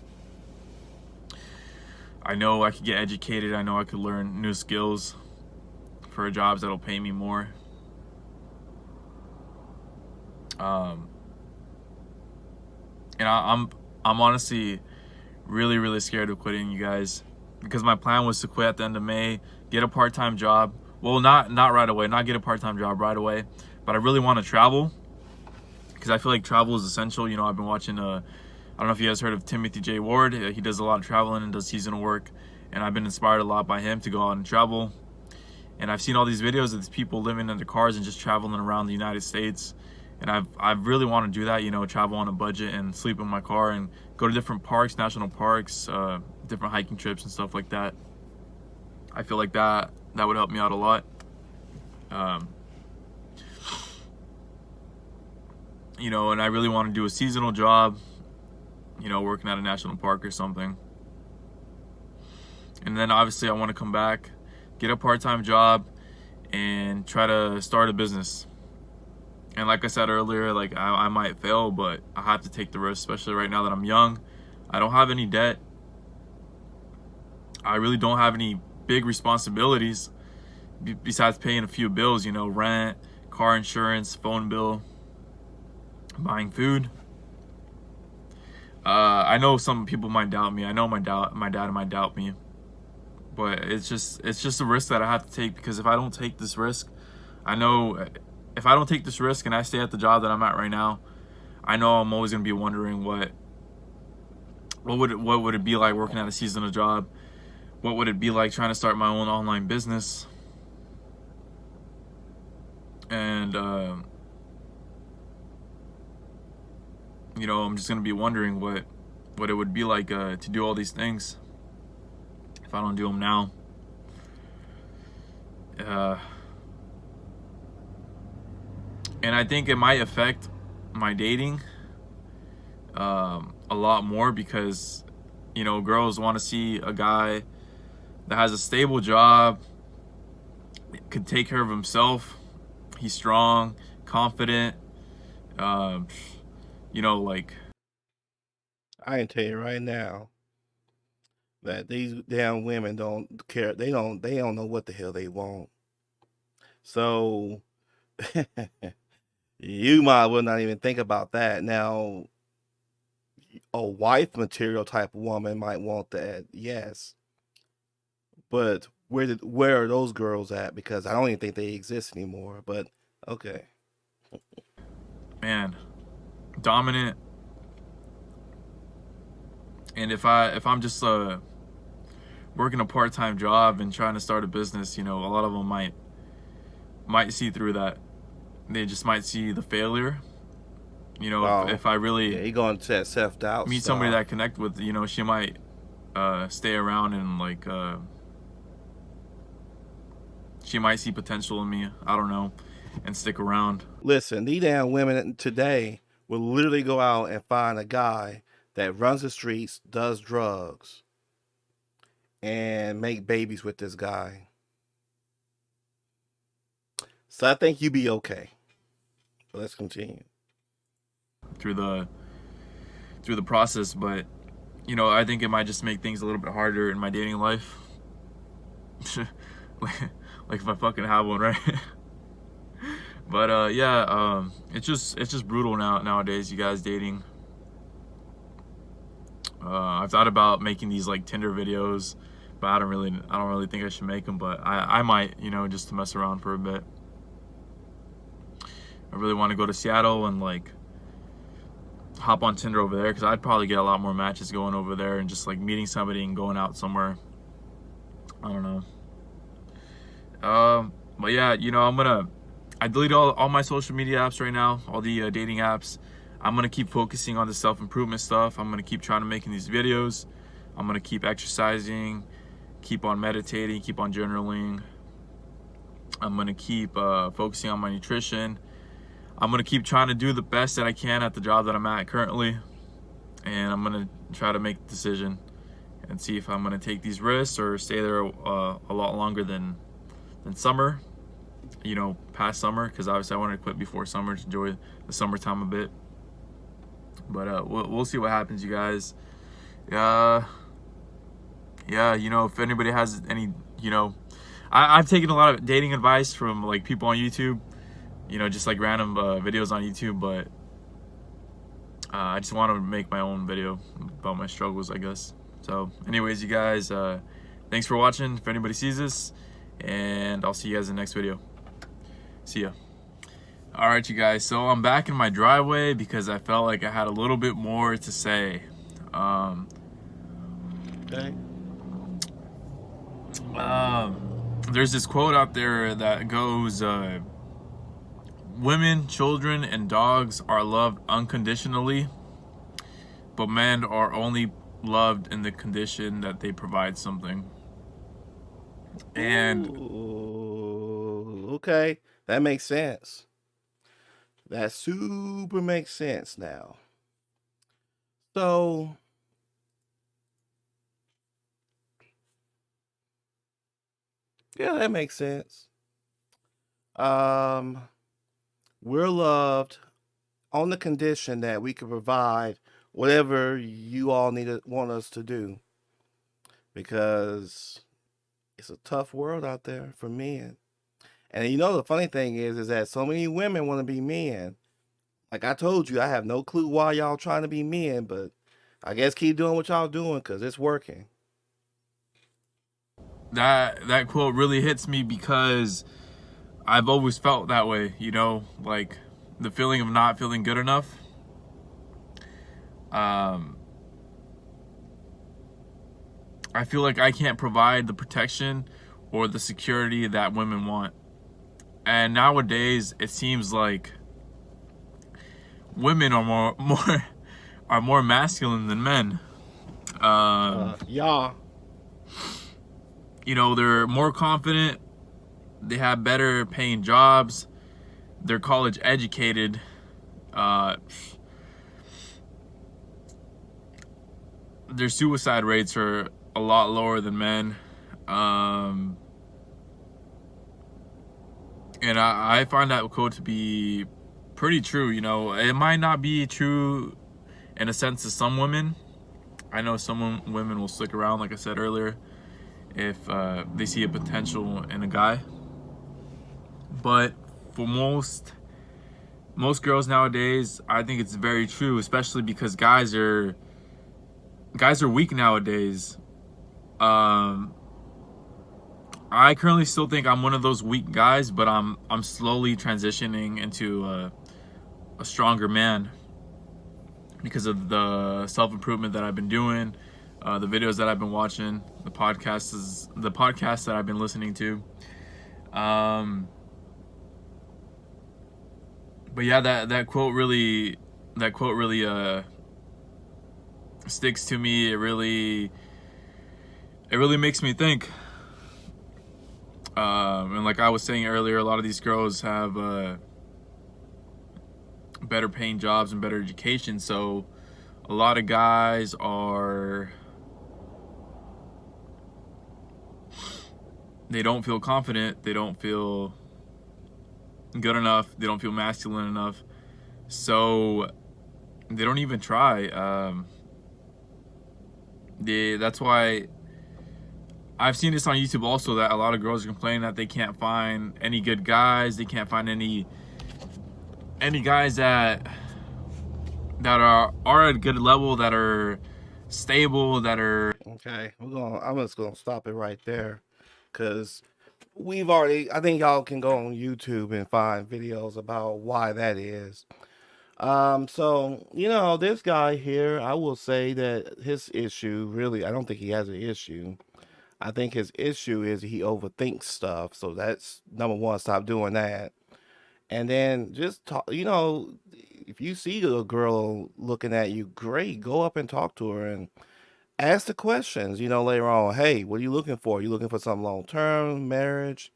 I know I could get educated. I know I could learn new skills for jobs that'll pay me more. Um, and I'm honestly really scared of quitting, you guys, because my plan was to quit at the end of May, get a part-time job. Well, not right away, not get a part-time job right away, but I really want to travel because I feel like travel is essential. You know, I've been watching I don't know if you guys heard of Timothy J. Ward. He does a lot of traveling and does seasonal work, and I've been inspired a lot by him to go out and travel. And I've seen all these videos of these people living in their cars and just traveling around the United States. And I really want to do that, you know, travel on a budget and sleep in my car and go to different parks, national parks, different hiking trips and stuff like that. I feel like that would help me out a lot. Um, you know, and I really want to do a seasonal job, you know, working at a national park or something. And then obviously I want to come back, get a part-time job, and try to start a business. And like I said earlier, like I might fail, but I have to take the risk, especially right now that I'm young. I don't have any debt. I really don't have any big responsibilities besides paying a few bills, you know, rent, car insurance, phone bill, buying food. I know some people might doubt me. I know my dad might doubt me, but it's just a risk that I have to take because if I don't take this risk, I know if I don't take this risk and I stay at the job that I'm at right now, I know I'm always gonna be wondering what would it be like working at a seasonal job? What would it be like trying to start my own online business? And you know, I'm just gonna be wondering what it would be like to do all these things if I don't do them now. Uh, and I think it might affect my dating a lot more because, you know, girls want to see a guy that has a stable job, could take care of himself. He's strong, confident. Um, you know, like I can tell you right now that these damn women don't care. They don't know what the hell they want. So you might well not even think about that. Now, a wife material type woman might want that, yes. But where are those girls at? Because I don't even think they exist anymore. But okay. man, dominant. And if I'm just working a part-time job and trying to start a business, you know, a lot of them might see through that. They just might see the failure. You know, Oh, if I yeah, really he going to that self doubt meet somebody that stuff. I connect with, you know, she might stay around and like she might see potential in me. I don't know, and stick around. Listen, these damn women today will literally go out and find a guy that runs the streets, does drugs, and make babies with this guy. So I think you be okay. But let's continue. through the through the process, but you know, I think it might just make things a little bit harder in my dating life. like, like if I fucking have one, right? But yeah, it's just brutal nowadays. You guys dating. I've thought about making these like Tinder videos, but I don't really think I should make them. But I might, you know, just to mess around for a bit. I really want to go to Seattle and like hop on Tinder over there because I'd probably get a lot more matches going over there and just like meeting somebody and going out somewhere. I don't know. But yeah, you know, I delete all my social media apps right now, all the dating apps. I'm gonna keep focusing on the self-improvement stuff. I'm gonna keep trying to making these videos. I'm gonna keep exercising, keep on meditating, keep on journaling. I'm gonna keep focusing on my nutrition. I'm gonna keep trying to do the best that I can at the job that I'm at currently, and I'm gonna try to make a decision and see if I'm gonna take these risks or stay there a lot longer than summer, you know, past summer, because obviously I want to quit before summer to enjoy the summertime a bit. But we'll see what happens, you guys. Yeah, yeah. You know, if anybody has any, you know, I've taken a lot of dating advice from like people on YouTube, you know, just like random videos on YouTube. But I just want to make my own video about my struggles, I guess. So, anyways, you guys, thanks for watching. If anybody sees this, and I'll see you guys in the next video. See ya. All right, you guys, so I'm back in my driveway because I felt like I had a little bit more to say. Okay. There's this quote out there that goes, women, children, and dogs are loved unconditionally, but men are only loved in the condition that they provide something. And Ooh, okay. That makes sense. That super makes sense now. So, yeah, that makes sense. Um, we're loved on the condition that we can provide whatever you all want us to do, because it's a tough world out there for men. And you know the funny thing is that so many women want to be men. Like I told you, I have no clue why y'all trying to be men, but I guess keep doing what y'all doing because it's working. that quote really hits me because I've always felt that way, you know, like the feeling of not feeling good enough. Um, I feel like I can't provide the protection or the security that women want. And nowadays, it seems like women are more masculine than men. Yeah. You know, they're more confident. They have better paying jobs. They're college educated. Uh, their suicide rates are a lot lower than men. And I find that quote to be pretty true. You know, it might not be true in a sense to some women. I know some women will stick around, like I said earlier, if they see a potential in a guy. But for most girls nowadays, I think it's very true, especially because guys are weak nowadays. I currently still think I'm one of those weak guys, but I'm slowly transitioning into a stronger man because of the self-improvement that I've been doing, the videos that I've been watching, the podcasts that I've been listening to. Um, but yeah, that quote really sticks to me. It really makes me think. And like I was saying earlier, a lot of these girls have better paying jobs and better education. So a lot of guys are, they don't feel confident. They don't feel good enough. They don't feel masculine enough. So they don't even try. That's why I've seen this on YouTube also, that a lot of girls are complaining that they can't find any good guys. They can't find any guys that are at a good level, that are stable, that are. Okay, I'm just gonna stop it right there, cause we've already. I think y'all can go on YouTube and find videos about why that is. So this guy here, I will say that his issue really, I don't think he has an issue. I think his issue is he overthinks stuff. So that's number one. Stop doing that. And then just talk. If you see a girl looking at you, great. Go up and talk to her and ask the questions. Later on, hey, what are you looking for? Are you looking for something long term, marriage?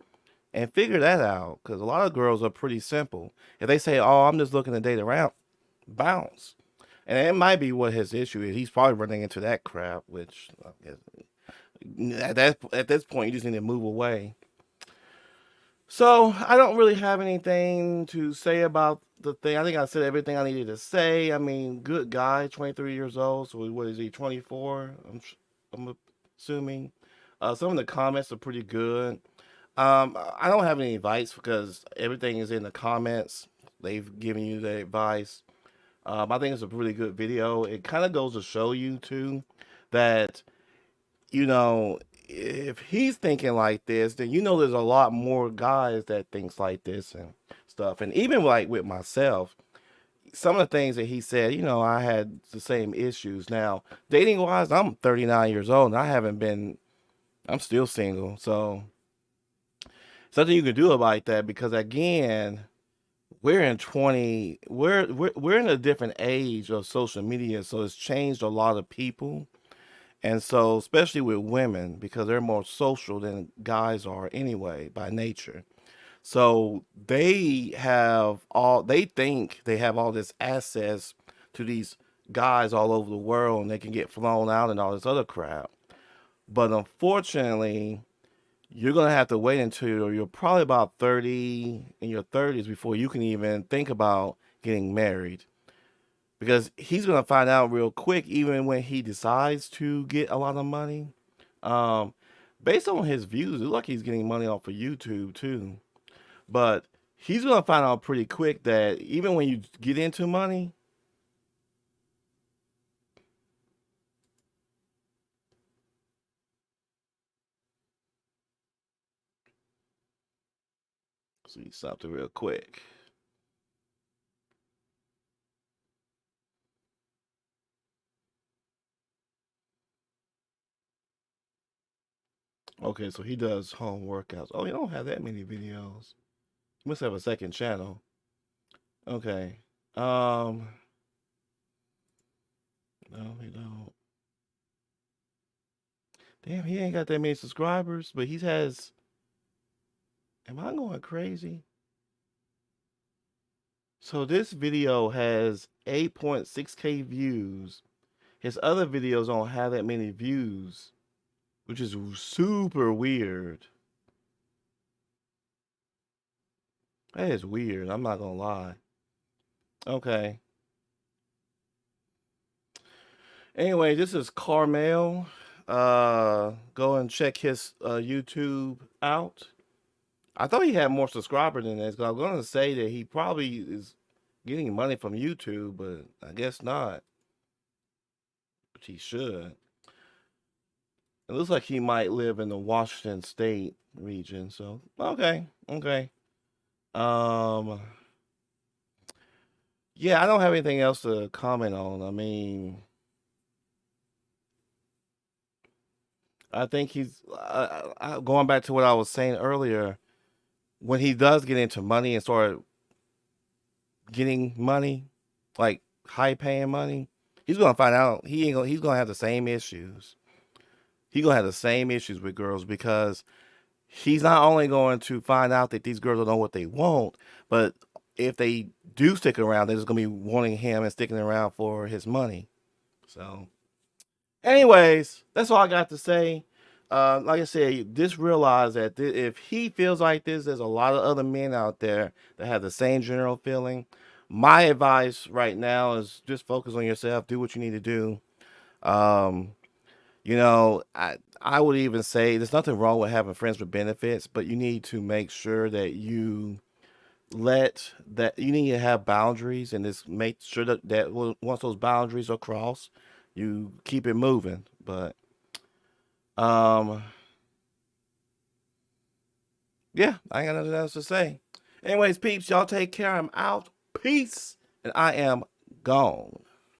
And figure that out. Because a lot of girls are pretty simple. If they say, oh, I'm just looking to date around, bounce. And it might be what his issue is. He's probably running into that crap, which at this point, you just need to move away. So I don't really have anything to say about the thing. I think I said everything I needed to say. I mean, good guy, 23 years old. So what is he, 24? I'm assuming. Some of the comments are pretty good. I don't have any advice because everything is in the comments. They've given you the advice. I think it's a really good video. It kind of goes to show you too that if he's thinking like this, then there's a lot more guys that thinks like this and stuff. And even like with myself, some of the things that he said, I had the same issues. Now, dating wise, I'm 39 years old and I'm still single. So something you can do about that because again, we're in a different age of social media, so it's changed a lot of people. And so, especially with women, because they're more social than guys are anyway by nature. So they think they have all this access to these guys all over the world and they can get flown out and all this other crap. But unfortunately, you're going to have to wait until you're probably about 30 in your 30s before you can even think about getting married because he's gonna find out real quick, even when he decides to get a lot of money. Um, Based on his views, it looks like he's getting money off of YouTube too. But he's gonna find out pretty quick that even when you get into money, so he stopped it real quick. Okay, so he does home workouts. Oh, he don't have that many videos. He must have a second channel. Okay. Um, no, he don't. Damn, he ain't got that many subscribers, but he has. Am I going crazy? So this video has 8.6K views. His other videos don't have that many views, which is super weird. That is weird. I'm not gonna lie. Okay. Anyway, this is Carmel. Go and check his YouTube out. I thought he had more subscribers than this. 'Cause I was gonna say that he probably is getting money from YouTube, but I guess not. But he should. It looks like he might live in the Washington State region. So okay, okay. Um, yeah, I don't have anything else to comment on. I mean, I think he's going back to what I was saying earlier. When he does get into money and start getting money, like high paying money, he's gonna find out he ain't gonna. He's gonna have the same issues. He's gonna have the same issues with girls because he's not only going to find out that these girls don't know what they want, but if they do stick around, they're just gonna be wanting him and sticking around for his money. So, anyways, that's all I got to say. Like I said, just realize that if he feels like this, there's a lot of other men out there that have the same general feeling. My advice right now is just focus on yourself, do what you need to do. Um, I would even say there's nothing wrong with having friends with benefits, but you need to make sure that you need to have boundaries and just make sure that once those boundaries are crossed, you keep it moving. But um, yeah, I ain't got nothing else to say. Anyways, peeps, y'all take care. I'm out. Peace, and I am gone.